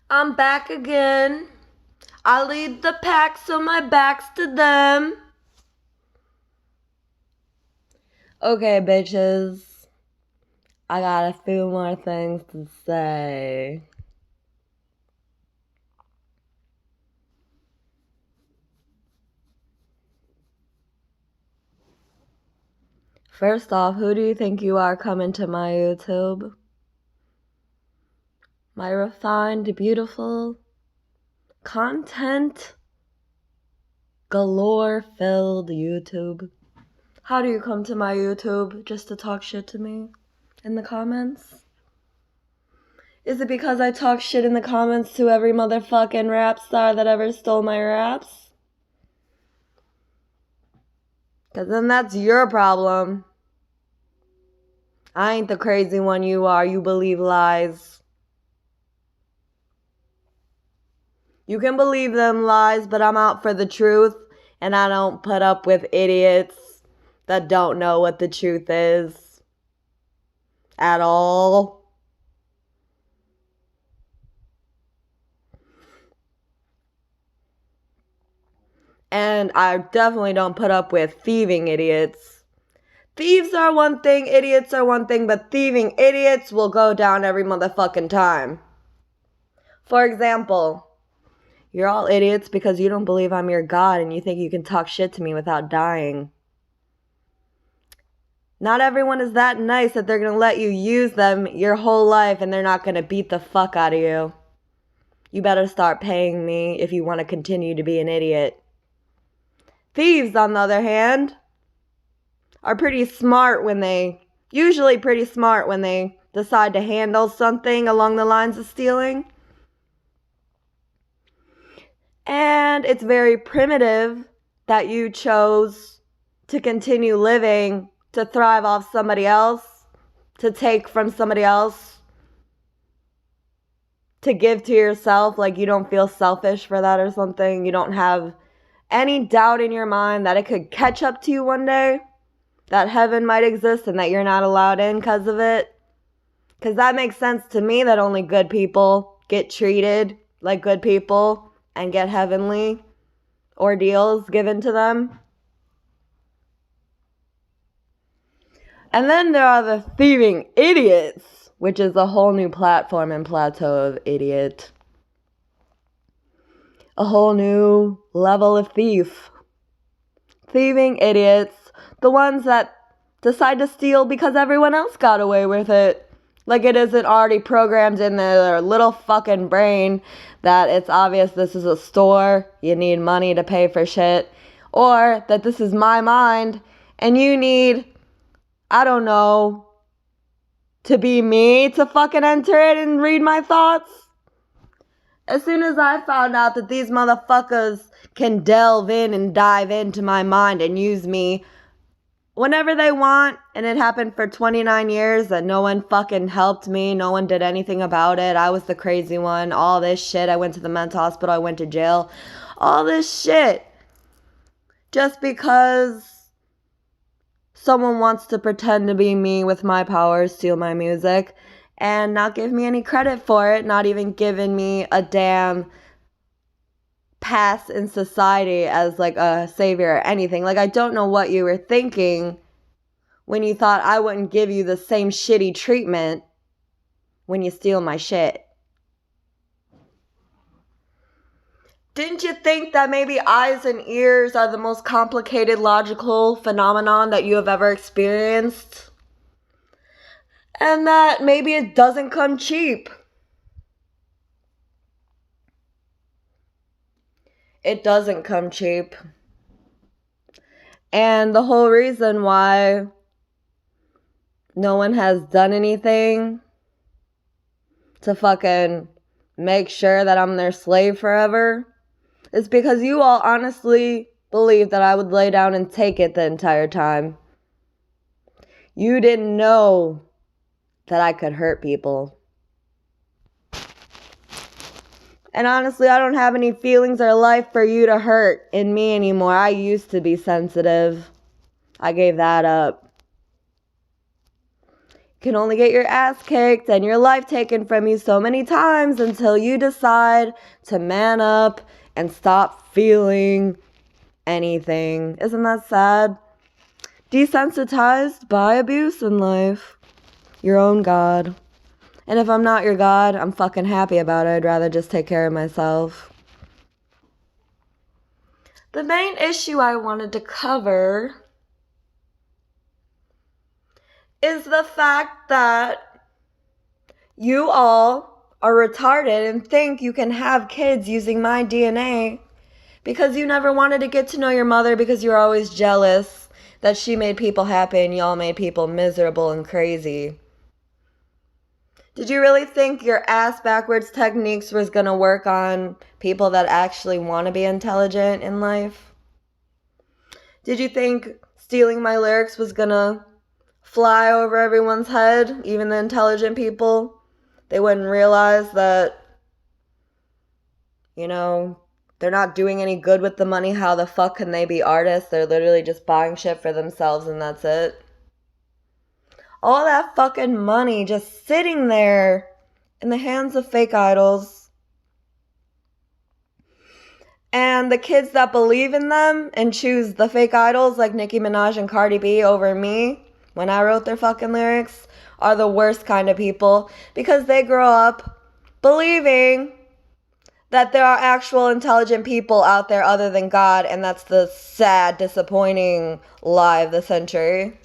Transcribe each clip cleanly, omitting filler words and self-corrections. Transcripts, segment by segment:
I'm back again. I lead the pack, so my back's to them. Okay, bitches. I got a few more things to say. First off, who do you think you are coming to my YouTube? My refined, beautiful, content galore filled YouTube. How do you come to my YouTube? Just to talk shit to me in the comments? Is it because I talk shit in the comments to every motherfucking rap star that ever stole my raps? Cause then that's your problem. I ain't the crazy one you are. You believe lies. You can believe them lies, but I'm out for the truth. And I don't put up with idiots that don't know what the truth is. At all. And I definitely don't put up with thieving idiots. Thieves are one thing, idiots are one thing, but thieving idiots will go down every motherfucking time. For example, you're all idiots because you don't believe I'm your God and you think you can talk shit to me without dying. Not everyone is that nice that they're going to let you use them your whole life and they're not going to beat the fuck out of you. You better start paying me if you want to continue to be an idiot. Thieves, on the other hand, are usually pretty smart when they decide to handle something along the lines of stealing. And it's very primitive that you chose to continue living, to thrive off somebody else, to take from somebody else, to give to yourself. Like, you don't feel selfish for that or something. You don't have any doubt in your mind that it could catch up to you one day, that heaven might exist and that you're not allowed in because of it. Because that makes sense to me, that only good people get treated like good people and get heavenly ordeals given to them. And then there are the thieving idiots, which is a whole new platform and plateau of idiot. A whole new level of thief. Thieving idiots, the ones that decide to steal because everyone else got away with it. Like it isn't already programmed in their little fucking brain that it's obvious this is a store, you need money to pay for shit, or that this is my mind and you need, I don't know, to be me to fucking enter it and read my thoughts. As soon as I found out that these motherfuckers can delve in and dive into my mind and use me whenever they want, and it happened for 29 years and no one fucking helped me, no one did anything about it, I was the crazy one, all this shit, I went to the mental hospital, I went to jail, all this shit, just because someone wants to pretend to be me with my powers, steal my music, and not give me any credit for it, not even giving me a damn pass in society as like a savior or anything. Like, I don't know what you were thinking when you thought I wouldn't give you the same shitty treatment when you steal my shit. Didn't you think that maybe eyes and ears are the most complicated logical phenomenon that you have ever experienced? And that maybe it doesn't come cheap. It doesn't come cheap. And the whole reason why no one has done anything to fucking make sure that I'm their slave forever is because you all honestly believed that I would lay down and take it the entire time. You didn't know that I could hurt people. And honestly, I don't have any feelings or life for you to hurt in me anymore. I used to be sensitive. I gave that up. can only get your ass kicked and your life taken from you so many times until you decide to man up and stop feeling anything. Isn't that sad? Desensitized by abuse in life. Your own God. And if I'm not your God, I'm fucking happy about it. I'd rather just take care of myself. The main issue I wanted to cover is the fact that you all are retarded and think you can have kids using my DNA because you never wanted to get to know your mother because you were always jealous that she made people happy and y'all made people miserable and crazy. Did you really think your ass backwards techniques was going to work on people that actually want to be intelligent in life? Did you think stealing my lyrics was going to fly over everyone's head, even the intelligent people? They wouldn't realize that, they're not doing any good with the money. How the fuck can they be artists? They're literally just buying shit for themselves and that's it. All that fucking money just sitting there in the hands of fake idols. And the kids that believe in them and choose the fake idols like Nicki Minaj and Cardi B over me when I wrote their fucking lyrics are the worst kind of people because they grow up believing that there are actual intelligent people out there other than God, and that's the sad, disappointing lie of the century.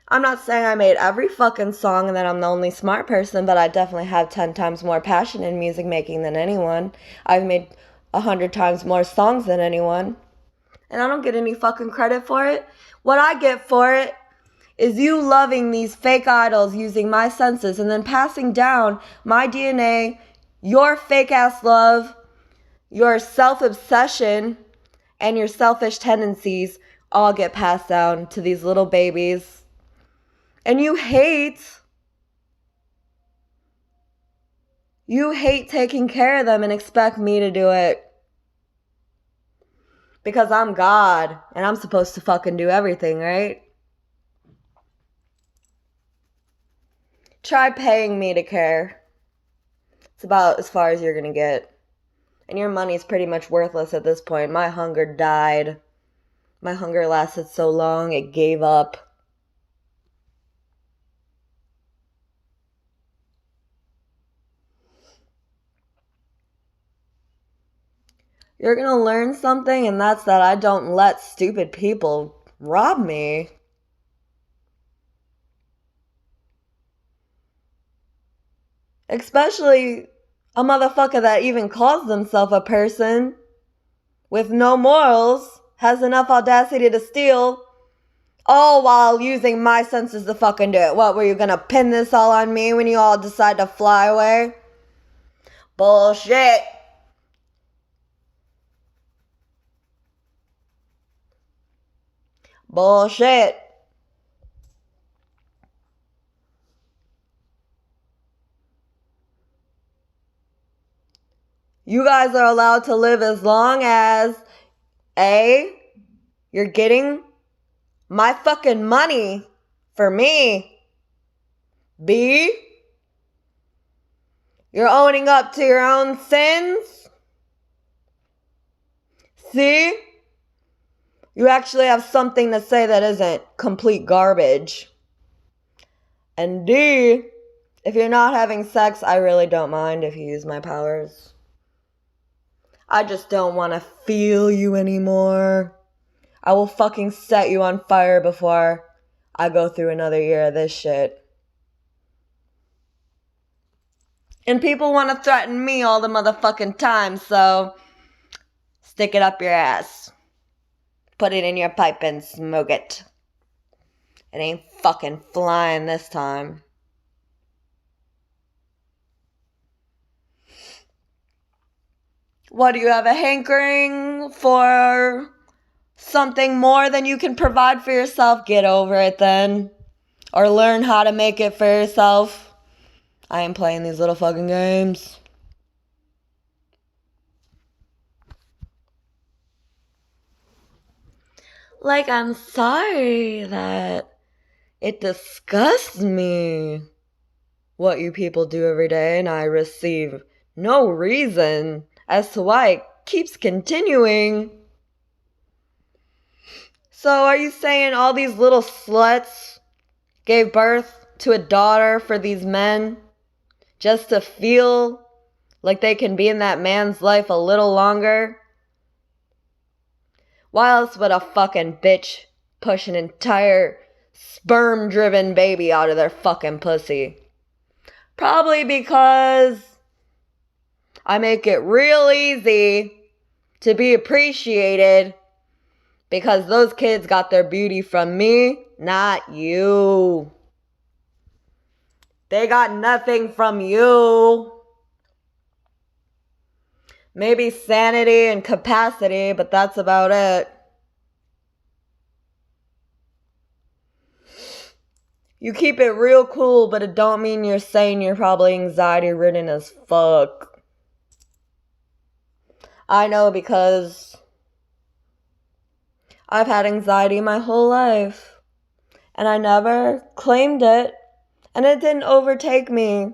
I'm not saying I made every fucking song and that I'm the only smart person, but I definitely have 10 times more passion in music making than anyone. I've made 100 times more songs than anyone. And I don't get any fucking credit for it. What I get for it is you loving these fake idols using my senses and then passing down my DNA, your fake ass love, your self-obsession, and your selfish tendencies all get passed down to these little babies. And you hate taking care of them and expect me to do it. Because I'm God and I'm supposed to fucking do everything, right? Try paying me to care. It's about as far as you're gonna get. And your money's pretty much worthless at this point. My hunger died. My hunger lasted so long, it gave up. You're gonna learn something, and that's that I don't let stupid people rob me. Especially a motherfucker that even calls themselves a person with no morals, has enough audacity to steal, all while using my senses to fucking do it. What, were you gonna pin this all on me when you all decide to fly away? Bullshit. Bullshit. You guys are allowed to live as long as A, you're getting my fucking money for me. B, you're owning up to your own sins. C, you actually have something to say that isn't complete garbage. And D, if you're not having sex, I really don't mind if you use my powers. I just don't want to feel you anymore. I will fucking set you on fire before I go through another year of this shit. And people want to threaten me all the motherfucking time, so stick it up your ass. Put it in your pipe and smoke it. It ain't fucking flying this time. What, do you have a hankering for something more than you can provide for yourself? Get over it then. Or learn how to make it for yourself. I ain't playing these little fucking games. Like, I'm sorry that It disgusts me what you people do every day, and I receive no reason as to why it keeps continuing. So are you saying all these little sluts gave birth to a daughter for these men just to feel like they can be in that man's life a little longer? Why else would a fucking bitch push an entire sperm-driven baby out of their fucking pussy? Probably because I make it real easy to be appreciated because those kids got their beauty from me, not you. They got nothing from you. Maybe sanity and capacity, but that's about it. You keep it real cool, but it don't mean you're saying you're probably anxiety-ridden as fuck. I know because I've had anxiety my whole life, and I never claimed it, and it didn't overtake me.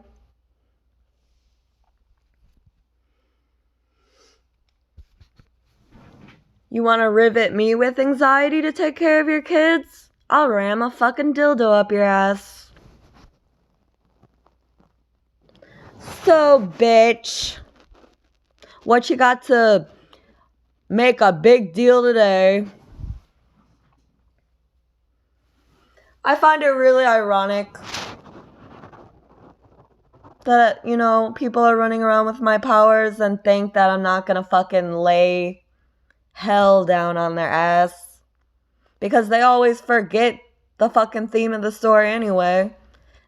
You want to rivet me with anxiety to take care of your kids? I'll ram a fucking dildo up your ass. So, bitch, what you got to make a big deal today? I find it really ironic that, people are running around with my powers and think that I'm not gonna fucking lay hell down on their ass. Because they always forget the fucking theme of the story anyway.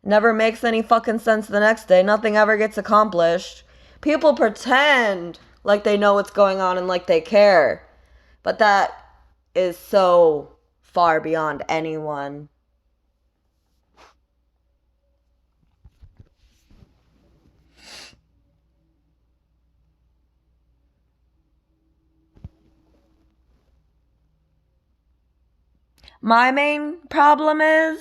Never makes any fucking sense the next day. Nothing ever gets accomplished. People pretend like they know what's going on and like they care. But that is so far beyond anyone. My main problem is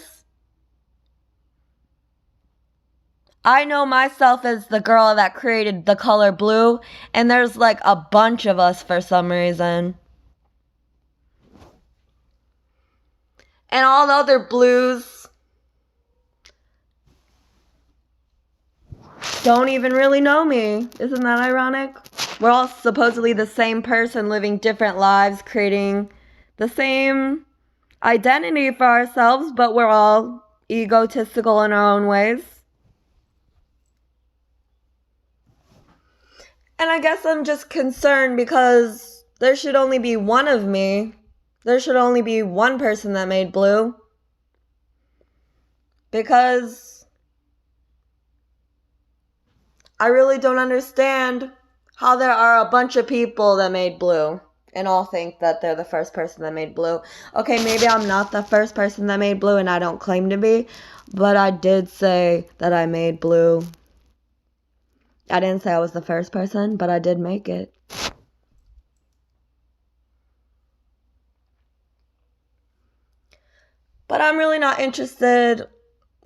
I know myself as the girl that created the color blue, and there's like a bunch of us for some reason. And all the other blues don't even really know me. Isn't that ironic? We're all supposedly the same person living different lives, creating the same identity for ourselves, but we're all egotistical in our own ways. And I guess I'm just concerned because there should only be one of me. There should only be one person that made blue. Because I really don't understand how there are a bunch of people that made blue and all think that they're the first person that made blue. Okay, maybe I'm not the first person that made blue and I don't claim to be, but I did say that I made blue. I didn't say I was the first person, but I did make it. But I'm really not interested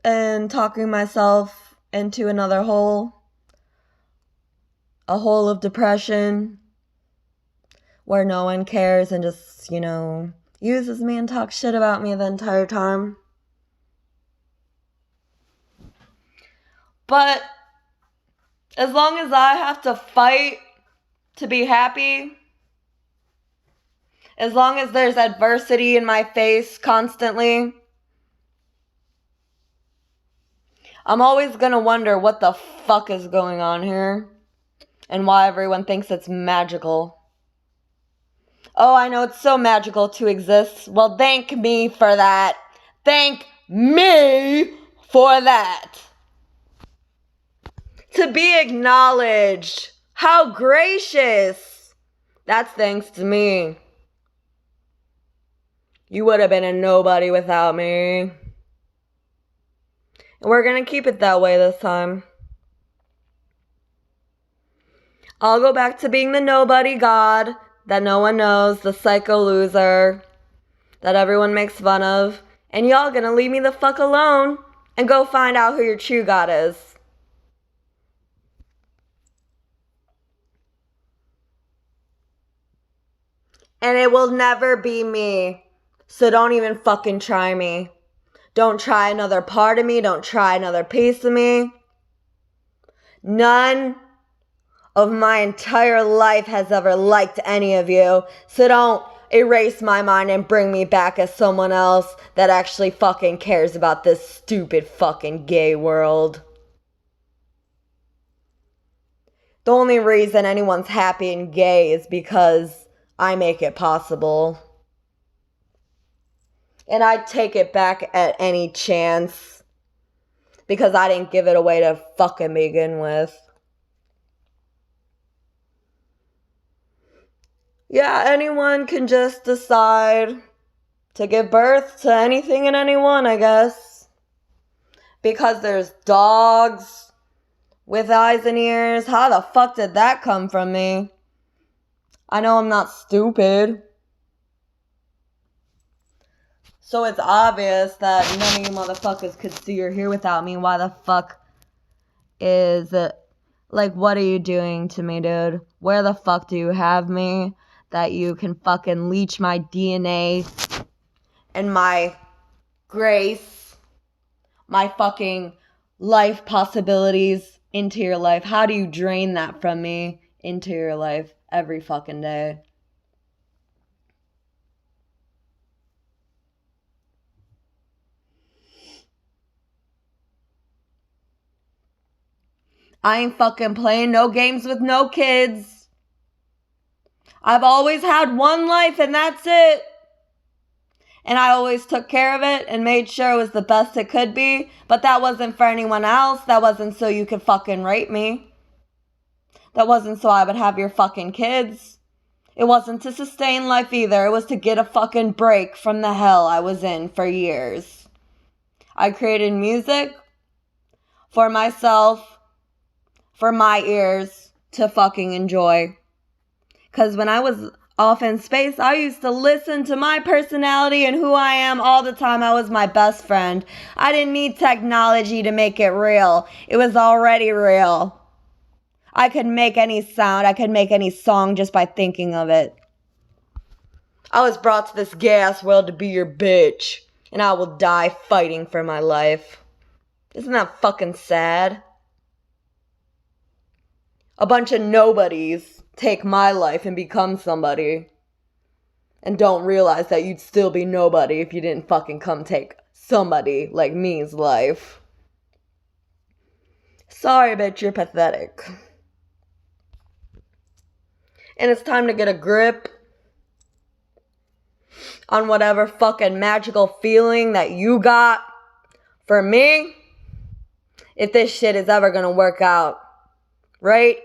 in talking myself into another hole. A hole of depression where no one cares and just, uses me and talks shit about me the entire time. But as long as I have to fight to be happy, as long as there's adversity in my face constantly, I'm always gonna wonder what the fuck is going on here and why everyone thinks it's magical. Oh, I know it's so magical to exist. Well, thank me for that. Thank me for that. To be acknowledged. How gracious. That's thanks to me. You would have been a nobody without me. And we're gonna keep it that way this time. I'll go back to being the nobody god that no one knows, the psycho loser that everyone makes fun of, And y'all gonna leave me the fuck alone and go find out who your true God is. And it will never be me. So don't even fucking try me. Don't try another part of me. Don't try another piece of me. None of my entire life has ever liked any of you. So don't erase my mind and bring me back as someone else that actually fucking cares about this stupid fucking gay world. The only reason anyone's happy and gay is because I make it possible. And I'd take it back at any chance because I didn't give it away to fucking begin with. Yeah, anyone can just decide to give birth to anything and anyone, I guess. Because there's dogs with eyes and ears. How the fuck did that come from me? I know I'm not stupid. So it's obvious that none of you motherfuckers could see or hear without me. Why the fuck is it? Like, what are you doing to me, dude? Where the fuck do you have me that you can fucking leech my DNA and my grace, my fucking life possibilities into your life? How do you drain that from me into your life every fucking day? I ain't fucking playing no games with no kids. I've always had one life and that's it. And I always took care of it and made sure it was the best it could be. But that wasn't for anyone else. That wasn't so you could fucking rape me. That wasn't so I would have your fucking kids. It wasn't to sustain life either. It was to get a fucking break from the hell I was in for years. I created music for myself, for my ears to fucking enjoy. Because when I was off in space, I used to listen to my personality and who I am all the time. I was my best friend. I didn't need technology to make it real. It was already real. I could make any sound. I could make any song just by thinking of it. I was brought to this gay-ass world to be your bitch. And I will die fighting for my life. Isn't that fucking sad? A bunch of nobodies take my life and become somebody. And don't realize that you'd still be nobody if you didn't fucking come take somebody like me's life. Sorry, bitch, you're pathetic. And it's time to get a grip on whatever fucking magical feeling that you got. For me, if this shit is ever gonna work out, right?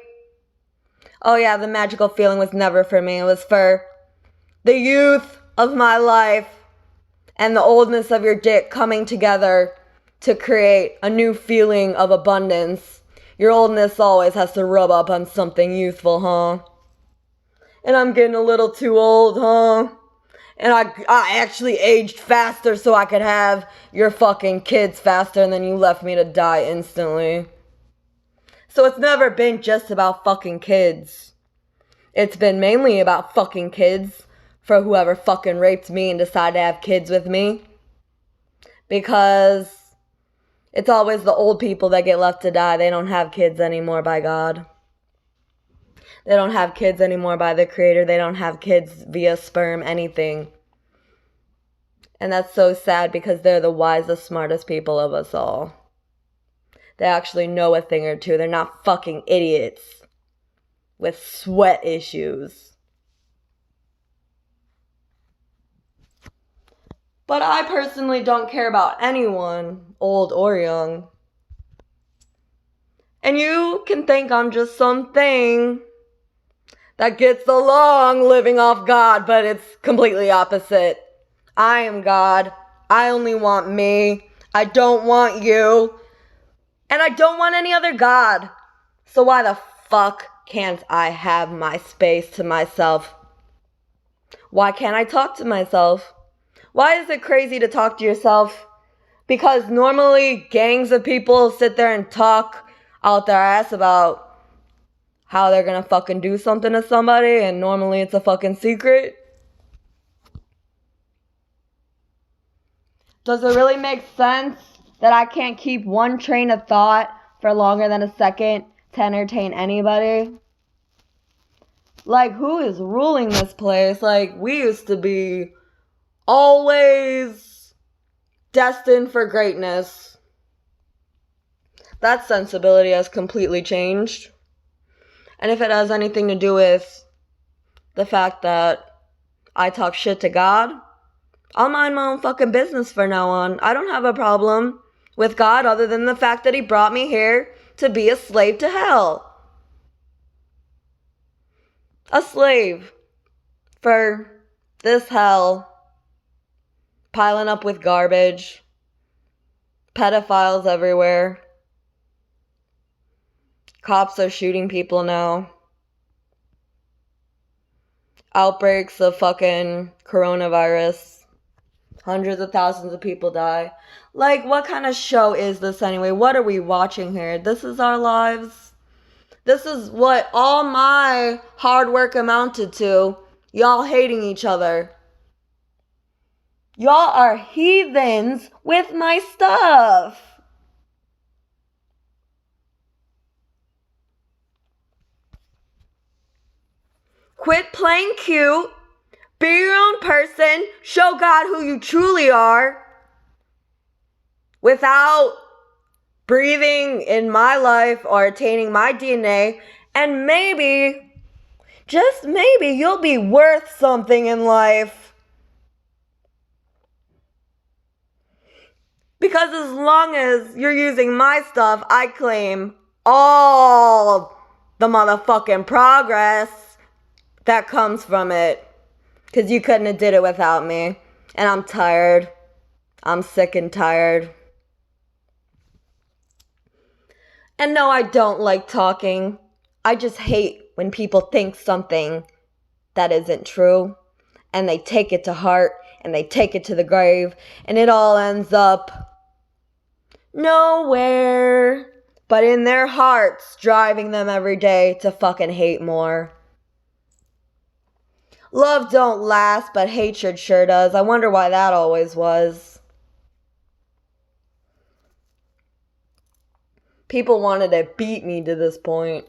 Oh yeah, the magical feeling was never for me. It was for the youth of my life and the oldness of your dick coming together to create a new feeling of abundance. Your oldness always has to rub up on something youthful, huh? And I'm getting a little too old, huh? And I actually aged faster so I could have your fucking kids faster, and then you left me to die instantly. So it's never been just about fucking kids. It's been mainly about fucking kids for whoever fucking raped me and decided to have kids with me. Because it's always the old people that get left to die. They don't have kids anymore, by God. They don't have kids anymore by the Creator. They don't have kids via sperm, anything. And that's so sad because they're the wisest, smartest people of us all. They actually know a thing or two. They're not fucking idiots with sweat issues. But I personally don't care about anyone, old or young. And you can think I'm just something that gets along living off God, but it's completely opposite. I am God. I only want me. I don't want you. And I don't want any other God. So why the fuck can't I have my space to myself? Why can't I talk to myself? Why is it crazy to talk to yourself? Because normally gangs of people sit there and talk out their ass about how they're gonna fucking do something to somebody, and normally it's a fucking secret. Does it really make sense that I can't keep one train of thought for longer than a second to entertain anybody? Like, who is ruling this place? Like, we used to be always destined for greatness. That sensibility has completely changed. And if it has anything to do with the fact that I talk shit to God, I'll mind my own fucking business from now on. I don't have a problem with God other than the fact that he brought me here to be a slave to hell. A slave for this hell, piling up with garbage, pedophiles everywhere. Cops are shooting people now. Outbreaks of fucking coronavirus. Hundreds of thousands of people die. Like, what kind of show is this anyway? What are we watching here? This is our lives. This is what all my hard work amounted to. Y'all hating each other. Y'all are heathens with my stuff. Quit playing cute. Be your own person. Show God who you truly are. Without breathing in my life or attaining my DNA. And maybe, just maybe, you'll be worth something in life. Because as long as you're using my stuff, I claim all the motherfucking progress that comes from it. Because you couldn't have did it without me. And I'm tired. I'm sick and tired. And no, I don't like talking. I just hate when people think something that isn't true. And they take it to heart. And they take it to the grave. And it all ends up nowhere but in their hearts, driving them every day to fucking hate more. Love don't last, but hatred sure does. I wonder why that always was. People wanted to beat me to this point.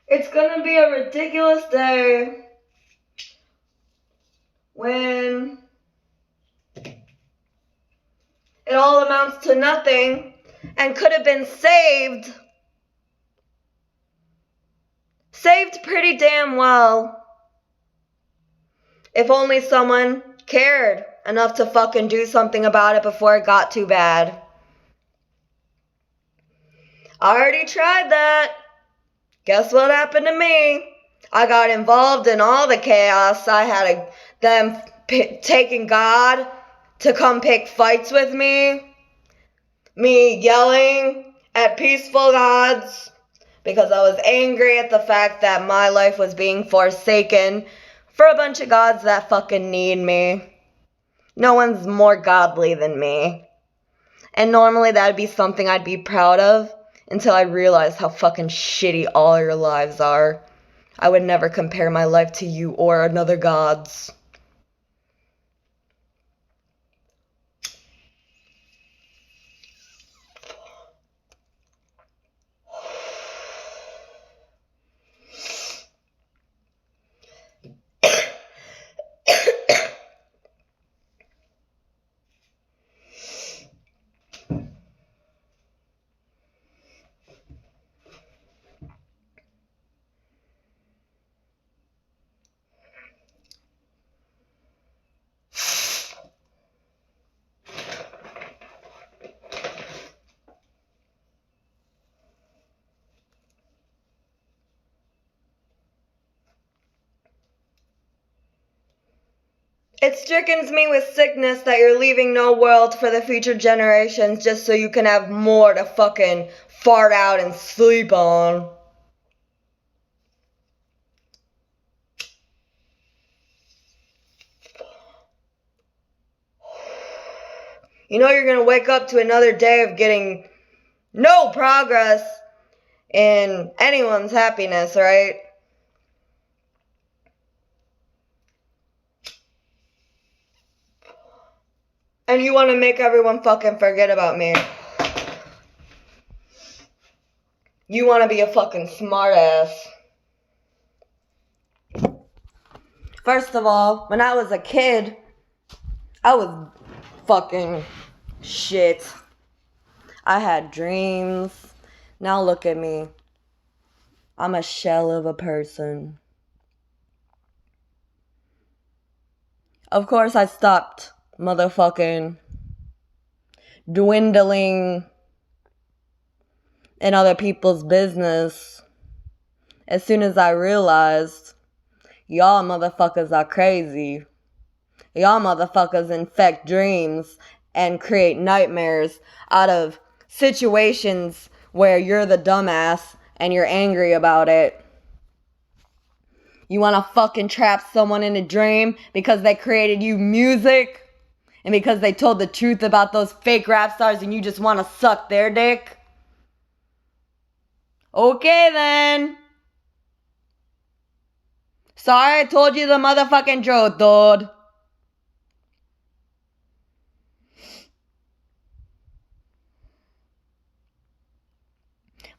It's gonna be a ridiculous day when it all amounts to nothing and could have been saved. Saved pretty damn well. If only someone cared enough to fucking do something about it before it got too bad. I already tried that. Guess what happened to me? I got involved in all the chaos. I had them taking God to come pick fights with me. Me yelling at peaceful gods because I was angry at the fact that my life was being forsaken for a bunch of gods that fucking need me. No one's more godly than me. And normally that'd be something I'd be proud of until I realized how fucking shitty all your lives are. I would never compare my life to you or another god's. It strickens me with sickness that you're leaving no world for the future generations just so you can have more to fucking fart out and sleep on. You know you're gonna wake up to another day of getting no progress in anyone's happiness, right? And you want to make everyone fucking forget about me. You want to be a fucking smartass. First of all, when I was a kid, I was fucking shit. I had dreams. Now look at me. I'm a shell of a person. Of course, I stopped motherfucking dwindling in other people's business as soon as I realized y'all motherfuckers are crazy. Y'all motherfuckers infect dreams and create nightmares out of situations where you're the dumbass and you're angry about it. You want to fucking trap someone in a dream because they created you music and because they told the truth about those fake rap stars and you just want to suck their dick? Okay then. Sorry I told you the motherfucking truth, dude.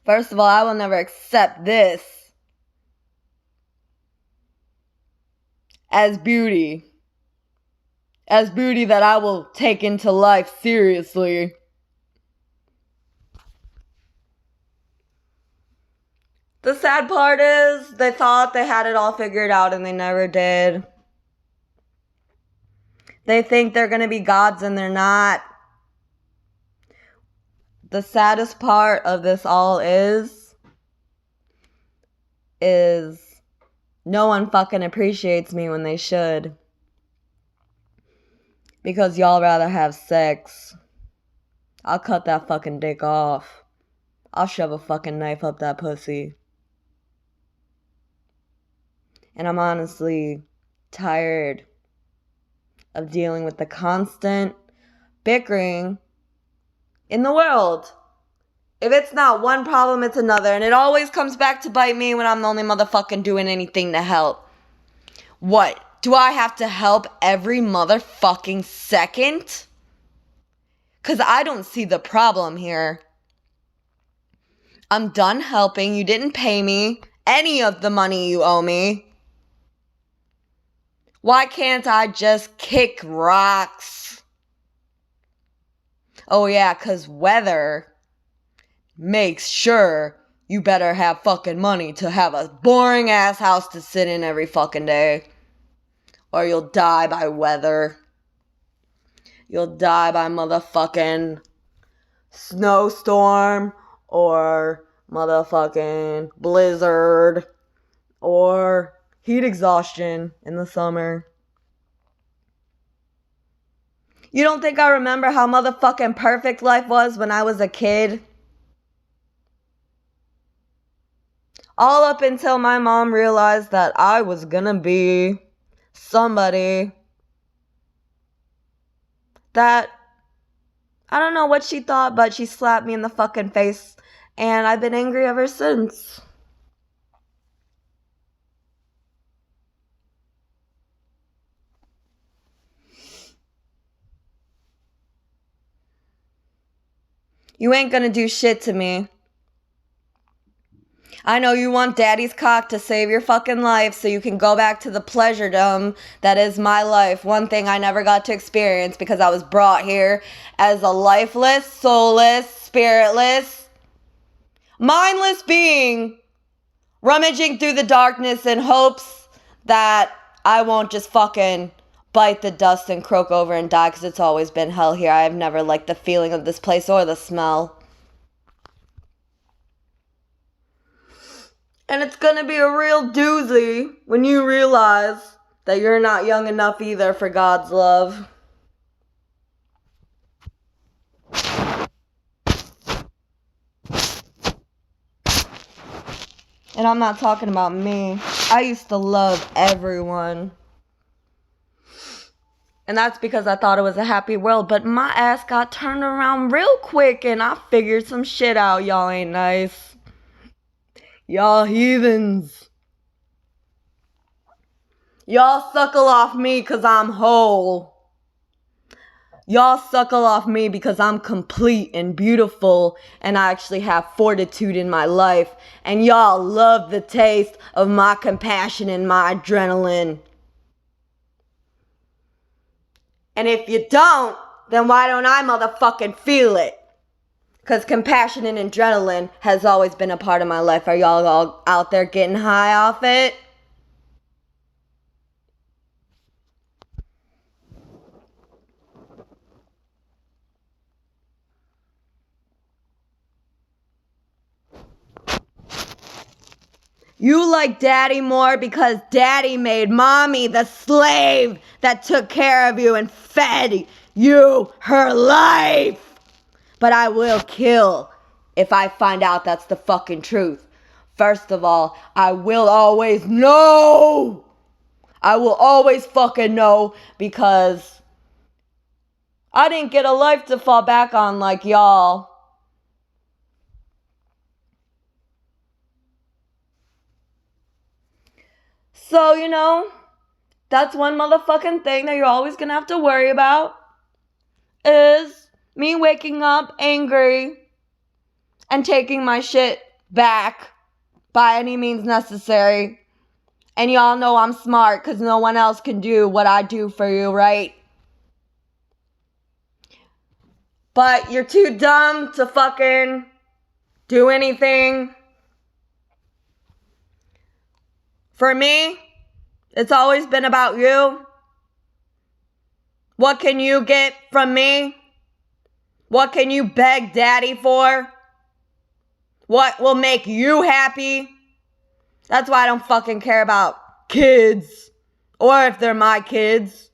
First of all, I will never accept this as beauty. As beauty that I will take into life seriously. The sad part is they thought they had it all figured out and they never did. They think they're gonna be gods and they're not. The saddest part of this all is no one fucking appreciates me when they should. Because y'all rather have sex. I'll cut that fucking dick off. I'll shove a fucking knife up that pussy. And I'm honestly tired of dealing with the constant bickering in the world. If it's not one problem, it's another. And it always comes back to bite me when I'm the only motherfucking doing anything to help. What? Do I have to help every motherfucking second? Because I don't see the problem here. I'm done helping. You didn't pay me any of the money you owe me. Why can't I just kick rocks? Oh yeah, 'cause weather makes sure you better have fucking money to have a boring ass house to sit in every fucking day. Or you'll die by weather. You'll die by motherfucking snowstorm or motherfucking blizzard or heat exhaustion in the summer. You don't think I remember how motherfucking perfect life was when I was a kid? All up until my mom realized that I was gonna be somebody that, I don't know what she thought, but she slapped me in the fucking face, and I've been angry ever since. You ain't gonna do shit to me. I know you want daddy's cock to save your fucking life so you can go back to the pleasuredom that is my life. One thing I never got to experience because I was brought here as a lifeless, soulless, spiritless, mindless being rummaging through the darkness in hopes that I won't just fucking bite the dust and croak over and die because it's always been hell here. I have never liked the feeling of this place or the smell. And it's gonna be a real doozy when you realize that you're not young enough either for God's love. And I'm not talking about me. I used to love everyone. And that's because I thought it was a happy world. But my ass got turned around real quick and I figured some shit out. Y'all ain't nice. Y'all heathens. Y'all suckle off me because I'm whole. Y'all suckle off me because I'm complete and beautiful and I actually have fortitude in my life. And y'all love the taste of my compassion and my adrenaline. And if you don't, then why don't I motherfucking feel it? Because compassion and adrenaline has always been a part of my life. Are y'all all out there getting high off it? You like daddy more because daddy made mommy the slave that took care of you and fed you her life. But I will kill if I find out that's the fucking truth. First of all, I will always know. I will always fucking know because I didn't get a life to fall back on like y'all. So, that's one motherfucking thing that you're always gonna have to worry about is me waking up angry and taking my shit back by any means necessary. And y'all know I'm smart because no one else can do what I do for you, right? But you're too dumb to fucking do anything. For me, it's always been about you. What can you get from me? What can you beg daddy for? What will make you happy? That's why I don't fucking care about kids. Or if they're my kids.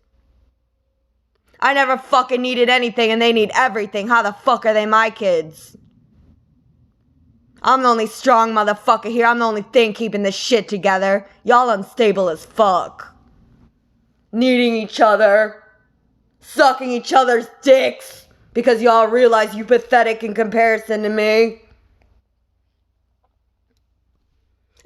I never fucking needed anything and they need everything. How the fuck are they my kids? I'm the only strong motherfucker here. I'm the only thing keeping this shit together. Y'all unstable as fuck. Needing each other. Sucking each other's dicks. Because y'all realize you pathetic in comparison to me.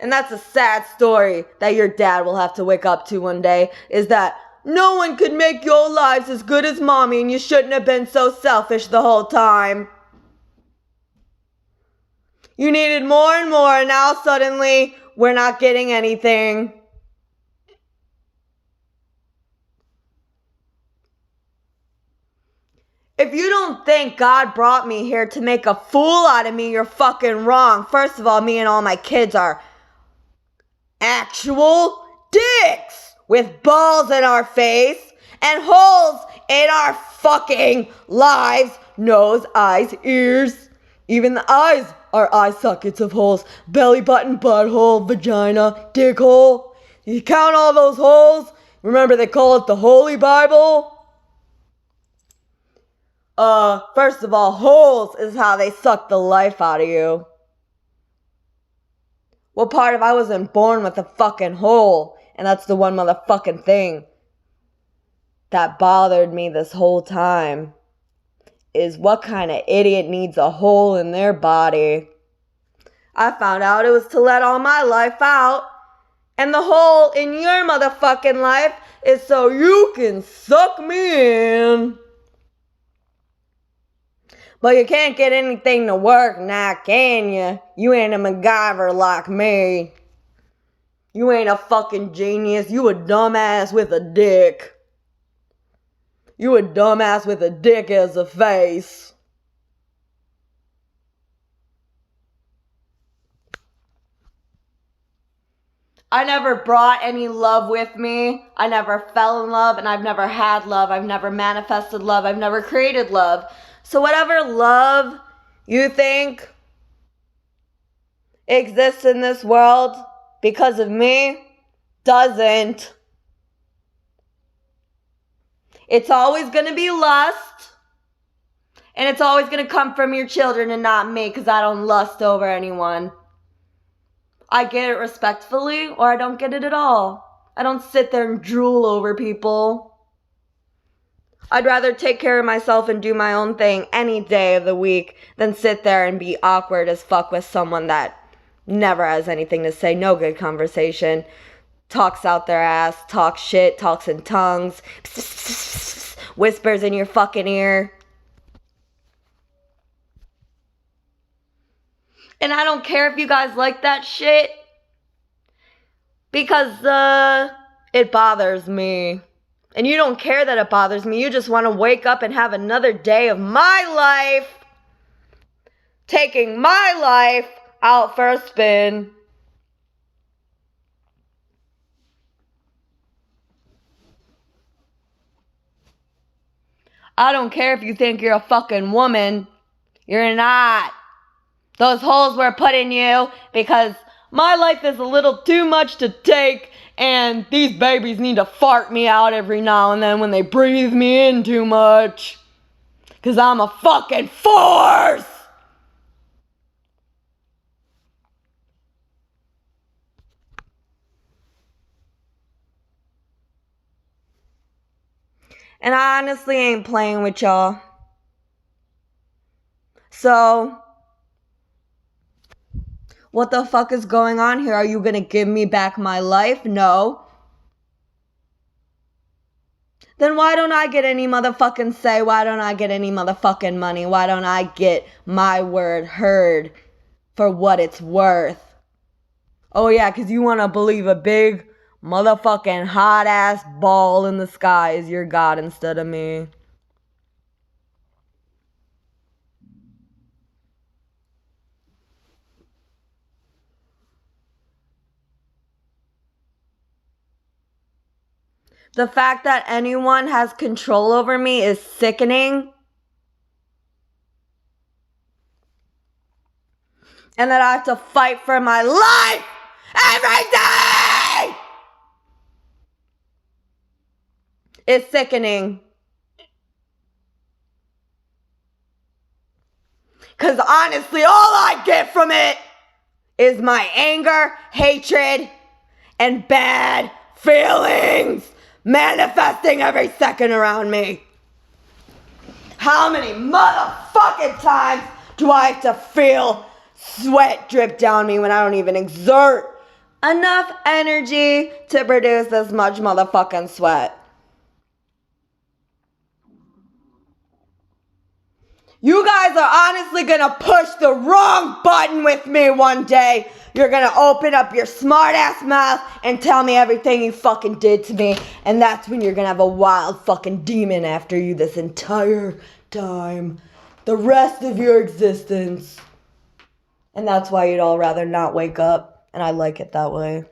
And that's a sad story that your dad will have to wake up to one day. Is that no one could make your lives as good as mommy and you shouldn't have been so selfish the whole time. You needed more and more and now suddenly we're not getting anything. If you don't think God brought me here to make a fool out of me, you're fucking wrong. First of all, me and all my kids are actual dicks with balls in our face and holes in our fucking lives. Nose, eyes, ears. Even the eyes are eye sockets of holes. Belly button, butthole, vagina, dick hole. You count all those holes? Remember they call it the Holy Bible? First of all, holes is how they suck the life out of you. What part of I wasn't born with a fucking hole? And that's the one motherfucking thing that bothered me this whole time. Is what kind of idiot needs a hole in their body? I found out it was to let all my life out. And the hole in your motherfucking life is so you can suck me in. But you can't get anything to work now, can you? You ain't a MacGyver like me. You ain't a fucking genius. You a dumbass with a dick. You a dumbass with a dick as a face. I never brought any love with me. I never fell in love and I've never had love. I've never manifested love. I've never created love. So whatever love you think exists in this world because of me doesn't. It's always going to be lust. And it's always going to come from your children and not me, because I don't lust over anyone. I get it respectfully, or I don't get it at all. I don't sit there and drool over people. I'd rather take care of myself and do my own thing any day of the week than sit there and be awkward as fuck with someone that never has anything to say, no good conversation, talks out their ass, talks shit, talks in tongues, whispers in your fucking ear. And I don't care if you guys like that shit, because it bothers me. And you don't care that it bothers me. You just want to wake up and have another day of my life, taking my life out for a spin. I don't care if you think you're a fucking woman. You're not. Those holes were put in you because my life is a little too much to take, and these babies need to fart me out every now and then when they breathe me in too much. Because I'm a fucking force! And I honestly ain't playing with y'all. So, what the fuck is going on here? Are you gonna give me back my life? No. Then why don't I get any motherfucking say? Why don't I get any motherfucking money? Why don't I get my word heard for what it's worth? Oh yeah, because you want to believe a big motherfucking hot ass ball in the sky is your god instead of me. The fact that anyone has control over me is sickening. And that I have to fight for my life every day is sickening. Because honestly, all I get from it is my anger, hatred, and bad feelings manifesting every second around me. How many motherfucking times do I have to feel sweat drip down me when I don't even exert enough energy to produce this much motherfucking sweat? You guys are honestly gonna push the wrong button with me one day. You're gonna open up your smart ass mouth and tell me everything you fucking did to me. And that's when you're gonna have a wild fucking demon after you this entire time. The rest of your existence. And that's why you'd all rather not wake up. And I like it that way.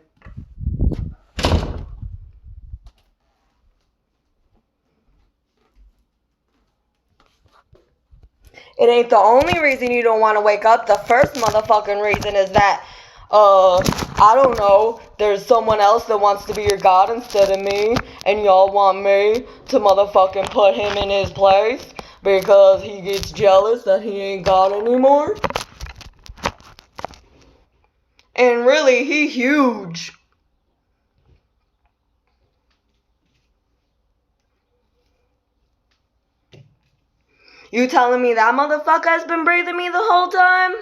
It ain't the only reason you don't want to wake up. The first motherfucking reason is that, I don't know, there's someone else that wants to be your god instead of me, and y'all want me to motherfucking put him in his place because he gets jealous that he ain't god anymore. And really, he huge. You telling me that motherfucker has been breathing me the whole time?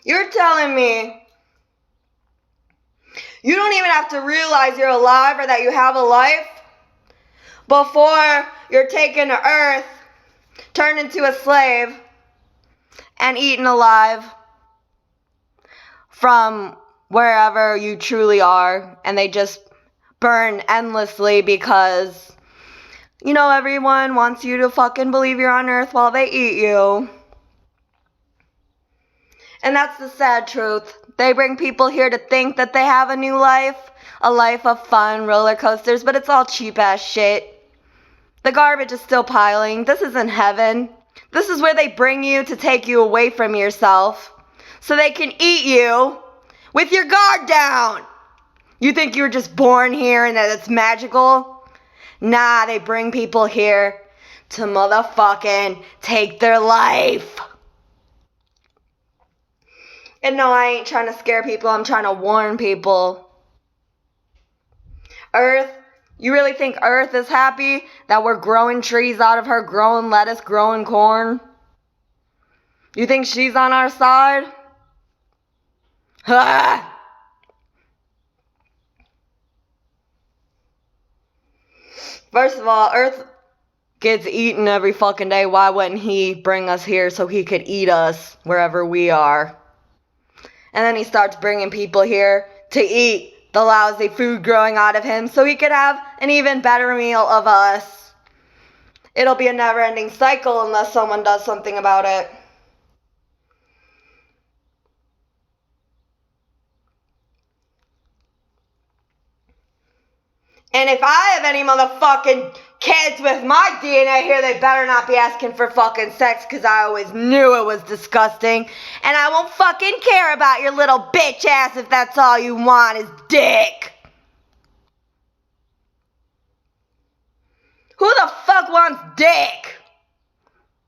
You're telling me you don't even have to realize you're alive or that you have a life before you're taken to earth, turned into a slave, and eaten alive from wherever you truly are, and they just burn endlessly because, you know, everyone wants you to fucking believe you're on earth while they eat you. And that's the sad truth. They bring people here to think that they have a new life, a life of fun, roller coasters, but it's all cheap ass shit. The garbage is still piling. This isn't heaven. This is where they bring you to take you away from yourself so they can eat you with your guard down. You think you were just born here and that it's magical? Nah, they bring people here to motherfucking take their life. And no, I ain't trying to scare people. I'm trying to warn people. Earth, you really think Earth is happy that we're growing trees out of her, growing lettuce, growing corn? You think she's on our side? Ha! First of all, Earth gets eaten every fucking day. Why wouldn't he bring us here so he could eat us wherever we are? And then he starts bringing people here to eat the lousy food growing out of him so he could have an even better meal of us. It'll be a never-ending cycle unless someone does something about it. And if I have any motherfucking kids with my DNA here, they better not be asking for fucking sex, because I always knew it was disgusting. And I won't fucking care about your little bitch ass if that's all you want is dick. Who the fuck wants dick?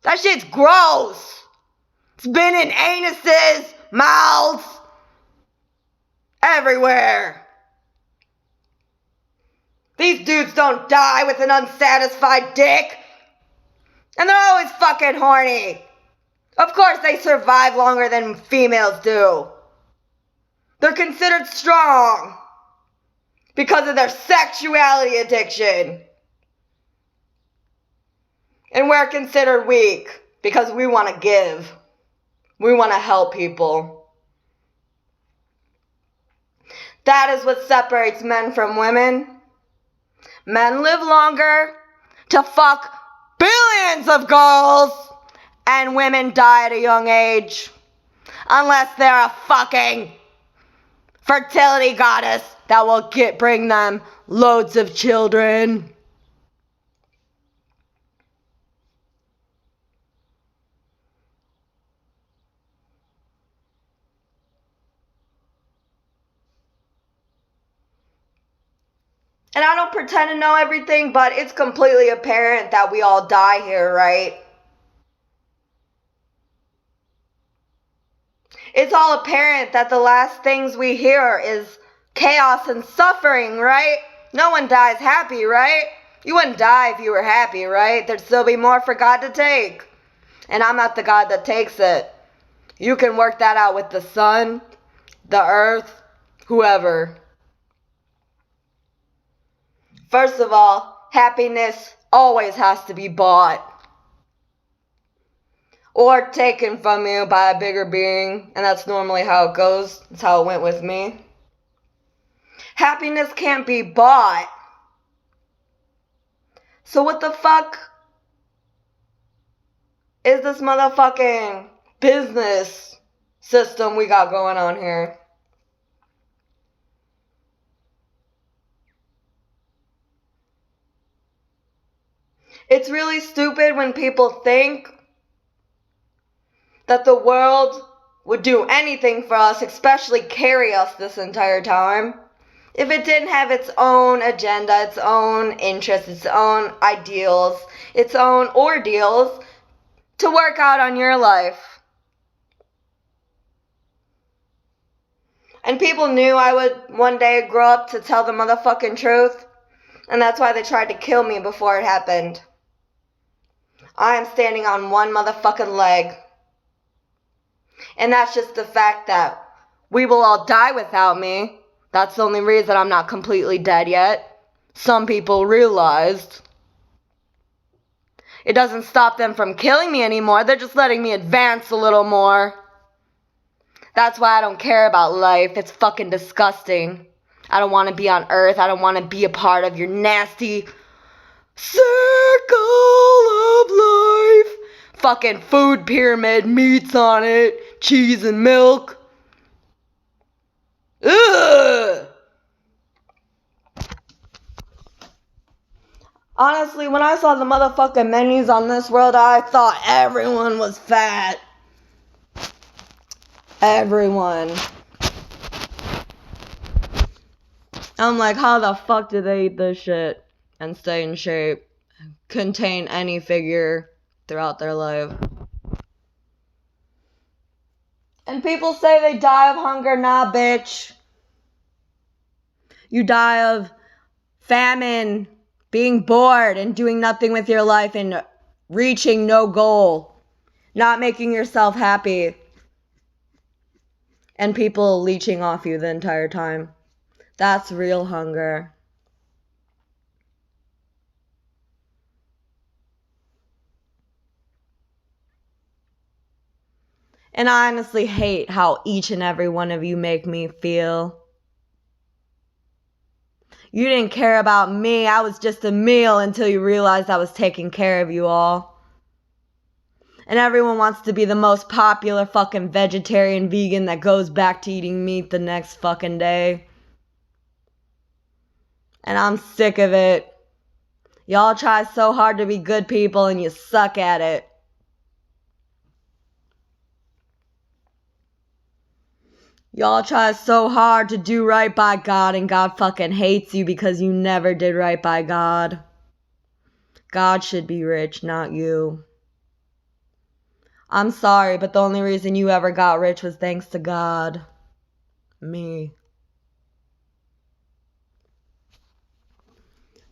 That shit's gross. It's been in anuses, mouths, everywhere. These dudes don't die with an unsatisfied dick. And they're always fucking horny. Of course they survive longer than females do. They're considered strong because of their sexuality addiction. And we're considered weak because we want to give. We want to help people. That is what separates men from women. Men live longer to fuck billions of girls, and women die at a young age. Unless they're a fucking fertility goddess that will bring them loads of children. And I don't pretend to know everything, but it's completely apparent that we all die here, right? It's all apparent that the last things we hear is chaos and suffering, right? No one dies happy, right? You wouldn't die if you were happy, right? There'd still be more for God to take. And I'm not the God that takes it. You can work that out with the sun, the earth, whoever. First of all, happiness always has to be bought or taken from you by a bigger being, and that's normally how it goes. That's how it went with me. Happiness can't be bought. So what the fuck is this motherfucking business system we got going on here? It's really stupid when people think that the world would do anything for us, especially carry us this entire time, if it didn't have its own agenda, its own interests, its own ideals, its own ordeals to work out on your life. And people knew I would one day grow up to tell the motherfucking truth, and that's why they tried to kill me before it happened. I am standing on one motherfucking leg. And that's just the fact that we will all die without me. That's the only reason I'm not completely dead yet. Some people realized. It doesn't stop them from killing me anymore. They're just letting me advance a little more. That's why I don't care about life. It's fucking disgusting. I don't want to be on Earth. I don't want to be a part of your nasty circle of life. Fucking food pyramid, meats on it, cheese and milk. Ugh. Honestly, when I saw the motherfucking menus on This World, I thought everyone was fat. Everyone. I'm like, how the fuck do they eat this shit and stay in shape? Contain any figure throughout their life. And people say they die of hunger. Nah, bitch. You die of famine, being bored and doing nothing with your life and reaching no goal. Not making yourself happy. And people leeching off you the entire time. That's real hunger. And I honestly hate how each and every one of you make me feel. You didn't care about me. I was just a meal until you realized I was taking care of you all. And everyone wants to be the most popular fucking vegetarian vegan that goes back to eating meat the next fucking day. And I'm sick of it. Y'all try so hard to be good people and you suck at it. Y'all try so hard to do right by God and God fucking hates you because you never did right by God. God should be rich, not you. I'm sorry, but the only reason you ever got rich was thanks to God. Me.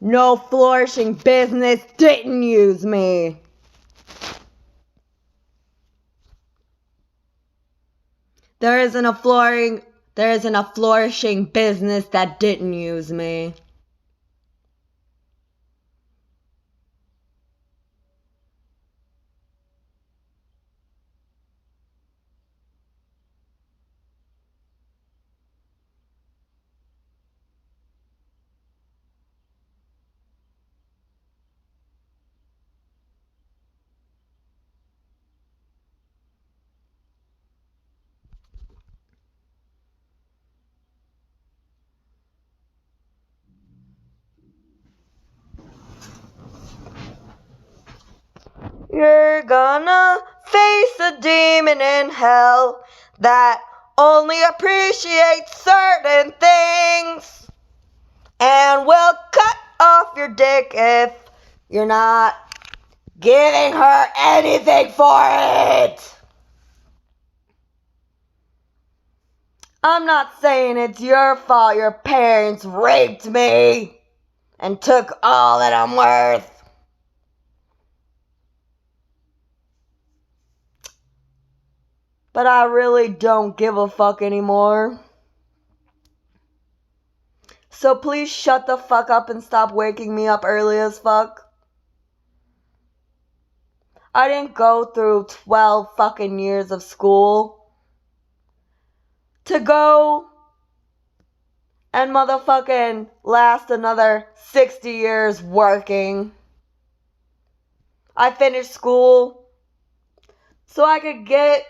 No flourishing business didn't use me. There isn't a flourishing business that didn't use me. You're gonna face a demon in hell that only appreciates certain things and will cut off your dick if you're not giving her anything for it. I'm not saying it's your fault your parents raped me and took all that I'm worth. But I really don't give a fuck anymore. So please shut the fuck up and stop waking me up early as fuck. I didn't go through 12 fucking years of school to go and motherfucking last another 60 years working. I finished school so I could get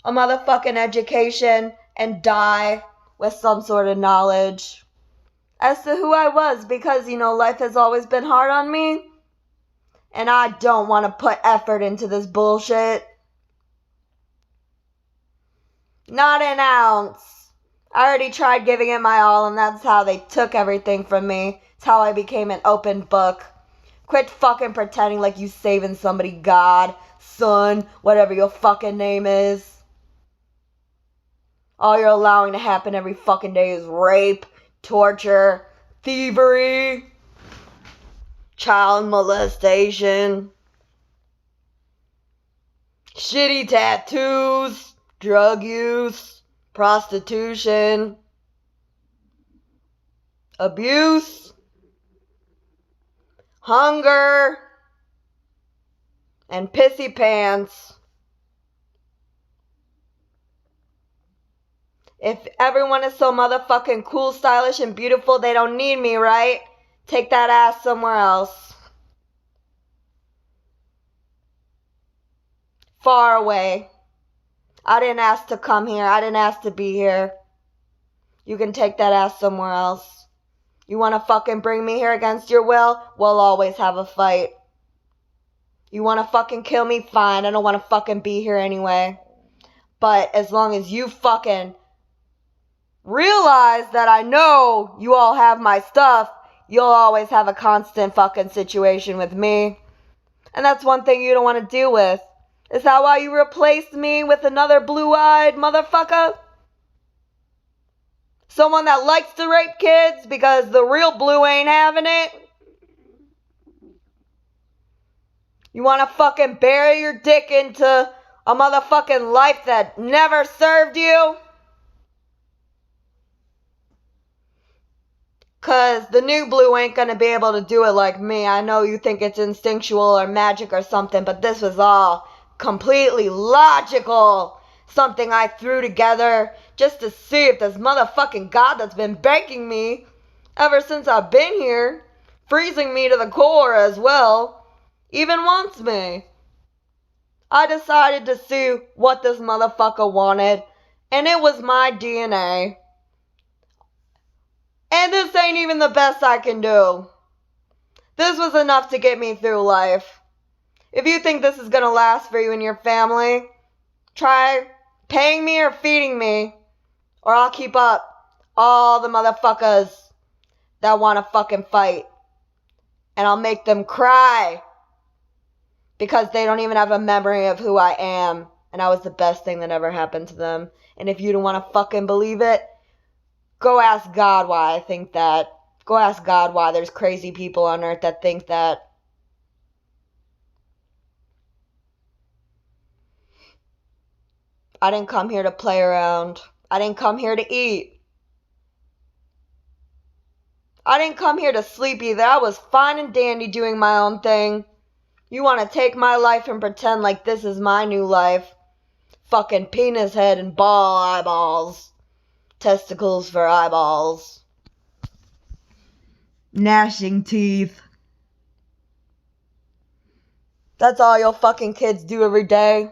a motherfucking education and die with some sort of knowledge as to who I was because, life has always been hard on me and I don't want to put effort into this bullshit. Not an ounce. I already tried giving it my all and that's how they took everything from me. It's how I became an open book. Quit fucking pretending like you saving somebody, God, son, whatever your fucking name is. All you're allowing to happen every fucking day is rape, torture, thievery, child molestation, shitty tattoos, drug use, prostitution, abuse, hunger, and pissy pants. If everyone is so motherfucking cool, stylish, and beautiful, they don't need me, right? Take that ass somewhere else. Far away. I didn't ask to come here. I didn't ask to be here. You can take that ass somewhere else. You want to fucking bring me here against your will? We'll always have a fight. You want to fucking kill me? Fine. I don't want to fucking be here anyway. But as long as you fucking realize that I know you all have my stuff, you'll always have a constant fucking situation with me. And that's one thing you don't want to deal with. Is that why you replaced me with another blue-eyed motherfucker? Someone that likes to rape kids because the real blue ain't having it? You want to fucking bury your dick into a motherfucking life that never served you? Cause the new blue ain't gonna be able to do it like me. I know you think it's instinctual or magic or something, but this was all completely logical. Something I threw together just to see if this motherfucking God that's been begging me ever since I've been here, freezing me to the core as well, even wants me. I decided to see what this motherfucker wanted, and it was my DNA. And this ain't even the best I can do. This was enough to get me through life. If you think this is gonna last for you and your family, try paying me or feeding me, or I'll keep up all the motherfuckers that wanna fucking fight. And I'll make them cry because they don't even have a memory of who I am. And I was the best thing that ever happened to them. And if you don't wanna fucking believe it, go ask God why I think that. Go ask God why there's crazy people on earth that think that. I didn't come here to play around. I didn't come here to eat. I didn't come here to sleep either. I was fine and dandy doing my own thing. You want to take my life and pretend like this is my new life. Fucking penis head and ball eyeballs. Testicles for eyeballs. Gnashing teeth. That's all your fucking kids do every day.